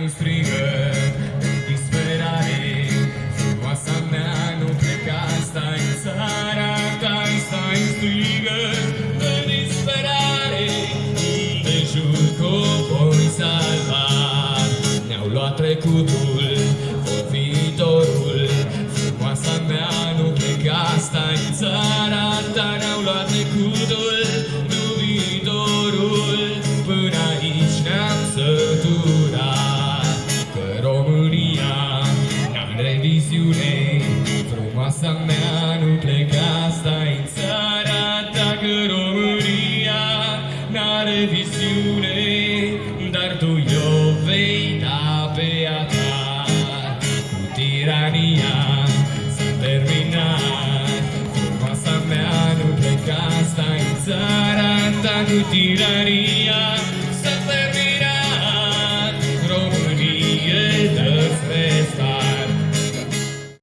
în strigăt, în disperare. Frumoasa mea, nu pleca, stai în țara ta, stai în strigăt, în disperare. Te jur că o voi salva. Ne-au luat trecutul, vor viitorul. Frumoasa mea, nu pleca, stai în țara ta. Ne-au luat trecutul, nu viitorul. Până aici ne-am săturat, că România n-are viziune. Frumoasa mea, nu pleca, stai în țara ta, că România n-are viziune. Dar tu i-o vei da pe a ta, cu tirania s-a terminat. Frumoasa mea, nu pleca, stai în țara ta, cu tirania